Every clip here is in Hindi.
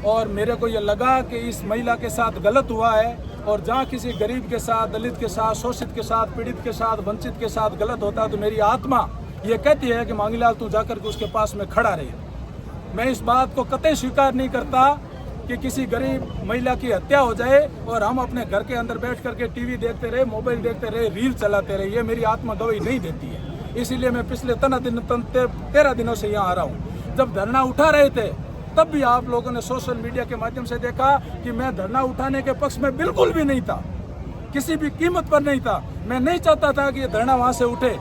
और मेरे को ये लगा कि इस महिला के साथ गलत हुआ है, और जहाँ किसी गरीब के साथ, दलित के साथ, शोषित के साथ, पीड़ित के साथ, वंचित के साथ गलत होता है तो मेरी आत्मा ये कहती है कि मांगीलाल तू जाकर के उसके पास में खड़ा रहे। मैं इस बात को कतई स्वीकार नहीं करता कि किसी गरीब महिला की हत्या हो जाए और हम अपने घर के अंदर बैठ करके टीवी देखते रहे, मोबाइल देखते रहे, रील चलाते रहे। ये मेरी आत्मा गवाही नहीं देती है। इसीलिए मैं पिछले 13 दिनों से यहाँ आ रहा हूँ। जब धरना उठा रहे थे तब भी आप लोगों ने सोशल मीडिया के माध्यम से देखा कि मैं धरना उठाने के पक्ष में बिल्कुल भी नहीं था, किसी भी कीमत पर नहीं था। मैं नहीं चाहता था कि ये धरना वहाँ से उठे,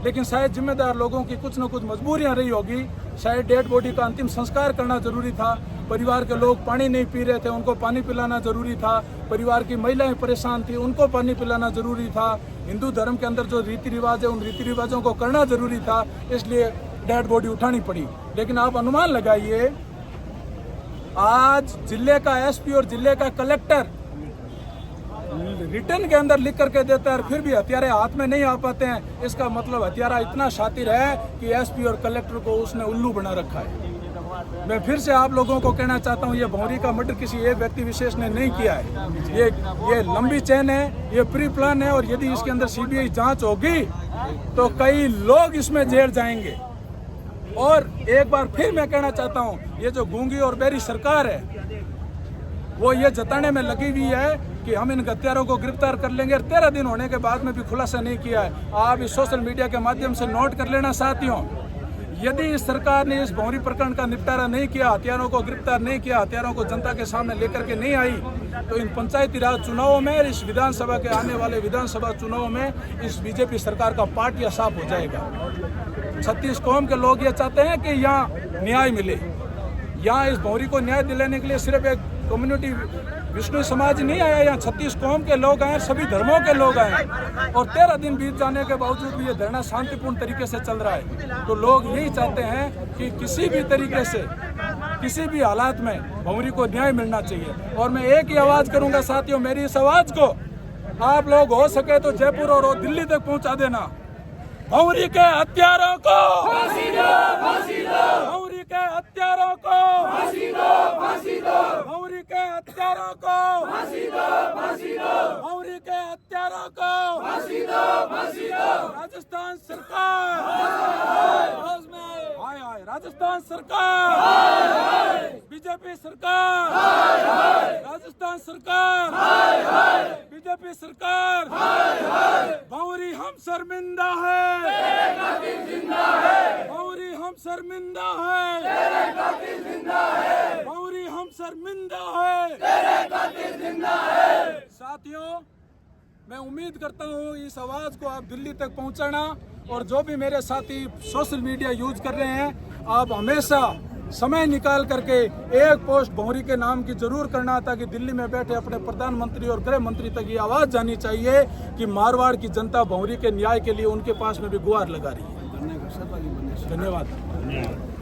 लेकिन शायद जिम्मेदार लोगों की कुछ न कुछ मजबूरियां रही होगी। शायद डेड बॉडी का अंतिम संस्कार करना जरूरी था। परिवार के लोग पानी नहीं पी रहे थे, उनको पानी पिलाना जरूरी था। परिवार की महिलाएं परेशान थी, उनको पानी पिलाना जरूरी था। हिंदू धर्म के अंदर जो रीति रिवाज है उन रीति रिवाजों को करना जरूरी था, इसलिए डेड बॉडी उठानी पड़ी। लेकिन आप अनुमान लगाइए, आज जिले का एसपी और जिले का कलेक्टर रिटर्न के अंदर लिख करके देता है और फिर भी हथियारे हाथ में नहीं आ पाते हैं। इसका मतलब हथियारा इतना शातिर है कि एसपी और कलेक्टर को उसने उल्लू बना रखा है। मैं फिर से आप लोगों को कहना चाहता हूं, ये भौरी का मर्डर किसी एक व्यक्ति विशेष ने नहीं किया है। ये लंबी चेन है, ये प्री प्लान है, और यदि इसके अंदर सीबीआई जांच होगी तो कई लोग इसमें जेल जाएंगे। और एक बार फिर मैं कहना चाहता हूं, ये जो गूंगी और बेरी सरकार है वो ये जताने में लगी हुई है कि हम इन हत्यारों को गिरफ्तार कर लेंगे, और 13 दिन होने के बाद में भी खुलासा नहीं किया है। आप इस सोशल मीडिया के माध्यम से नोट कर लेना साथियों, यदि इस सरकार ने इस भौरी प्रकरण का निपटारा नहीं किया, हथियारों को गिरफ्तार नहीं किया, हथियारों को जनता के सामने लेकर के नहीं आई, तो इन पंचायती राज चुनावों में, इस विधानसभा के आने वाले विधानसभा चुनावों में इस बीजेपी सरकार का पार्टियां साफ हो जाएगा। 36 कौम के लोग ये चाहते हैं कि यहाँ न्याय मिले। यहाँ इस भौरी को न्याय दिलाने के लिए सिर्फ एक कम्युनिटी विष्णु समाज नहीं आया, यहाँ 36 कौम के लोग आए, सभी धर्मों के लोग आए, और 13 दिन बीत जाने के बावजूद भी ये धरना शांतिपूर्ण तरीके से चल रहा है। तो लोग यही चाहते हैं कि किसी भी तरीके से, किसी भी हालात में भौरी को न्याय मिलना चाहिए। और मैं एक ही आवाज करूंगा साथियों, मेरी इस आवाज को आप लोग हो सके तो जयपुर और दिल्ली तक पहुंचा देना। भौरी के हत्यारों को फांसी दो, फांसी दो। भौरी के हत्यारों को फांसी दो, फांसी दो। भौरी के हत्यारों को फांसी दो, फांसी दो। भौरी के हत्यारों को फांसी दो, फांसी दो। राजस्थान सरकार, हाय हाय, राजस्थान सरकार, बीजेपी सरकार, राजस्थान सरकार, बीजेपी सरकार। भौरी हम शर्मिंदा है, भौरी हम शर्मिंदा है, भौरी हम शर्मिंदा है। साथियों, मैं उम्मीद करता हूँ इस आवाज को आप दिल्ली तक पहुँचाना, और जो भी मेरे साथी सोशल मीडिया यूज कर रहे हैं, आप हमेशा समय निकाल करके एक पोस्ट भौरी के नाम की जरूर करना, ताकि दिल्ली में बैठे अपने प्रधानमंत्री और गृह मंत्री तक ये आवाज जानी चाहिए कि मारवाड़ की जनता भौरी के न्याय के लिए उनके पास में भी गुहार लगा रही है। धन्यवाद।